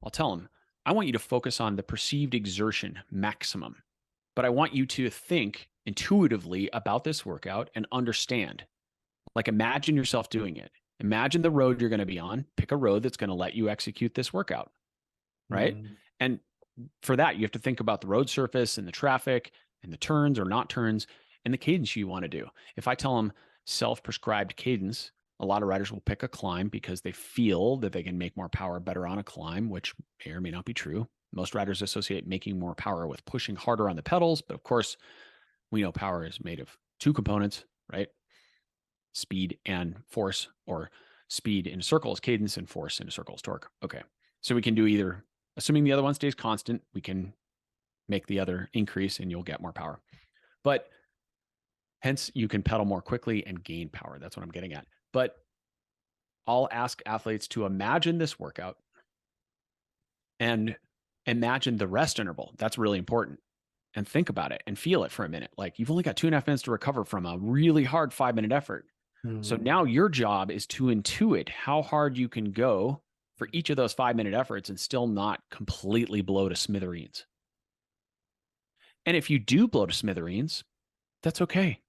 I'll tell them, I want you to focus on the perceived exertion maximum, but I want you to think intuitively about this workout and understand. Like imagine yourself doing it. Imagine the road you're going to be on. Pick a road that's going to let you execute this workout, right? Mm. And for that, you have to think about the road surface and the traffic and the turns or not turns and the cadence you want to do. If I tell them self-prescribed cadence, a lot of riders will pick a climb because they feel that they can make more power better on a climb, which may or may not be true. Most riders associate making more power with pushing harder on the pedals, but of course, we know power is made of two components, right? Speed and force, or speed in a circle is cadence and force in a circle is torque. Okay. So we can do either, assuming the other one stays constant, we can make the other increase and you'll get more power. But hence you can pedal more quickly and gain power. That's what I'm getting at. But I'll ask athletes to imagine this workout and imagine the rest interval. That's really important. And think about it and feel it for a minute. Like you've only got 2.5 minutes to recover from a really hard 5-minute effort. So now your job is to intuit how hard you can go for each of those 5-minute efforts and still not completely blow to smithereens. And if you do blow to smithereens, that's okay.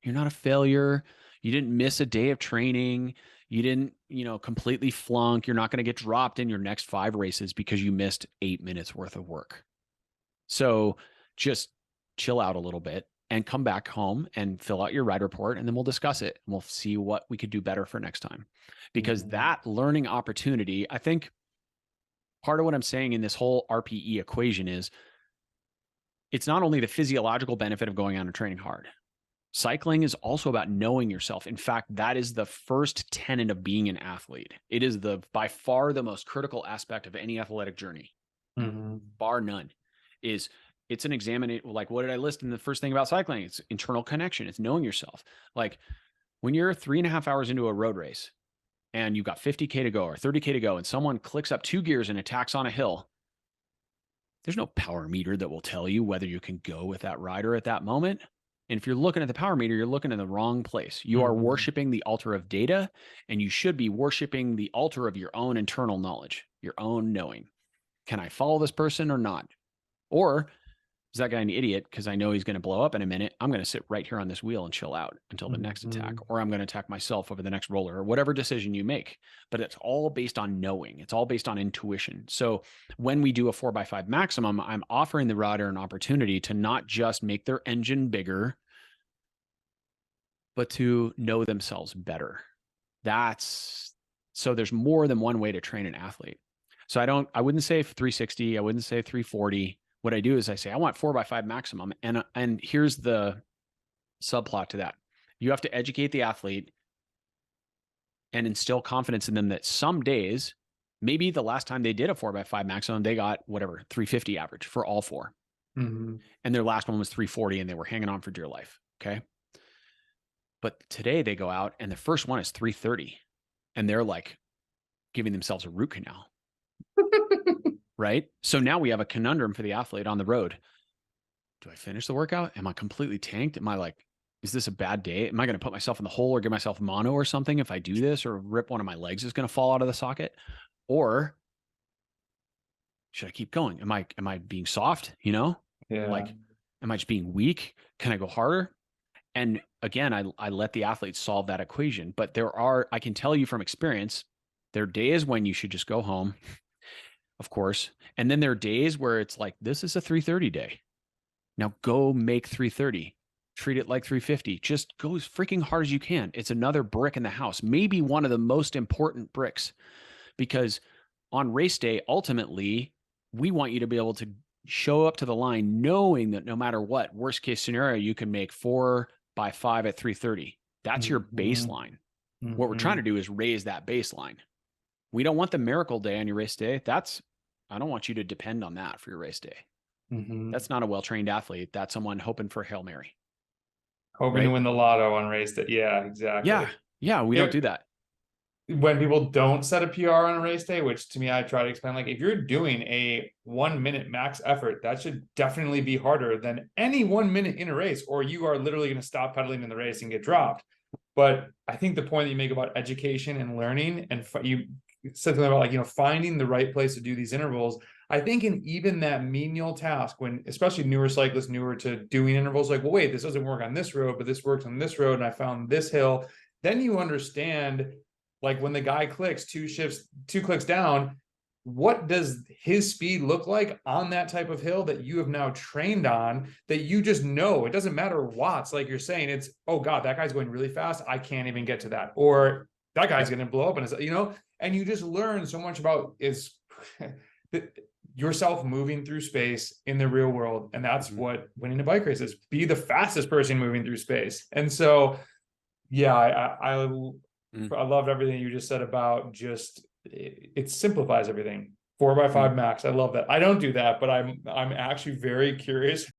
You're not a failure. You didn't miss a day of training. You didn't, completely flunk. You're not going to get dropped in your next 5 races because you missed 8 minutes worth of work. So just chill out a little bit and come back home and fill out your ride report, and then we'll discuss it. And we'll see what we could do better for next time. Because that learning opportunity, I think part of what I'm saying in this whole RPE equation is it's not only the physiological benefit of going out and training hard. Cycling is also about knowing yourself. In fact, that is the first tenet of being an athlete. It is by far the most critical aspect of any athletic journey, bar none. It's an examination. Like, what did I list in the first thing about cycling? It's internal connection. It's knowing yourself. Like when you're 3.5 hours into a road race and you've got 50K to go or 30K to go, and someone clicks up 2 gears and attacks on a hill, there's no power meter that will tell you whether you can go with that rider at that moment. And if you're looking at the power meter, you're looking in the wrong place. You are worshiping the altar of data, and you should be worshiping the altar of your own internal knowledge, your own knowing. Can I follow this person or not? Or is that guy an idiot because I know he's going to blow up in a minute? I'm going to sit right here on this wheel and chill out until the next attack, or I'm going to attack myself over the next roller, or whatever decision you make. But it's all based on knowing. It's all based on intuition. So when we do a 4x5 maximum, I'm offering the rider an opportunity to not just make their engine bigger, but to know themselves better. So there's more than one way to train an athlete. So I wouldn't say 360. I wouldn't say 340. What I do is I say, I want 4x5 maximum. And here's the subplot to that. You have to educate the athlete and instill confidence in them that some days, maybe the last time they did a 4x5 maximum, they got 350 average for all 4. And their last one was 340 and they were hanging on for dear life. Okay. But today they go out and the first one is 330 and they're like giving themselves a root canal. Right? So now we have a conundrum for the athlete on the road. Do I finish the workout? Am I completely tanked? Am I like, is this a bad day? Am I going to put myself in the hole or give myself mono or something if I do this, or rip one of my legs is going to fall out of the socket? Or should I keep going? Am I being soft? Like, am I just being weak? Can I go harder? And again, I let the athletes solve that equation. But I can tell you from experience, there are days when you should just go home, of course. And then there are days where it's like, this is a 330 day. Now go make 330. Treat it like 350. Just go as freaking hard as you can. It's another brick in the house, maybe one of the most important bricks, because on race day, ultimately, we want you to be able to show up to the line knowing that no matter what, worst case scenario, you can make 4x5 at 330. That's your baseline. What we're trying to do is raise that baseline. We don't want the miracle day on your race day. I don't want you to depend on that for your race day. That's not a well-trained athlete. That's someone hoping for Hail Mary. Hoping to win the lotto on race day. Yeah, exactly. Yeah, we don't do that. When people don't set a PR on a race day, which to me, I try to explain, like if you're doing a 1 minute max effort, that should definitely be harder than any 1 minute in a race, or you are literally going to stop pedaling in the race and get dropped. But I think the point that you make about education and learning, and you said something about like, you know, finding the right place to do these intervals. I think in even that menial task, when especially newer cyclists, newer to doing intervals, like, well, wait, this doesn't work on this road, but this works on this road, and I found this hill. Then you understand, like when the guy clicks 2 clicks down, what does his speed look like on that type of hill that you have now trained on, that you just know? It doesn't matter watts, like you're saying, it's, oh God, that guy's going really fast, I can't even get to that. Or that guy's going to blow up, and it's, you know, and you just learn so much about is yourself moving through space in the real world. And that's what winning a bike race is. Be the fastest person moving through space. And so, yeah, I loved everything you just said about just, it simplifies everything. 4x5 max. I love that. I don't do that, but I'm actually very curious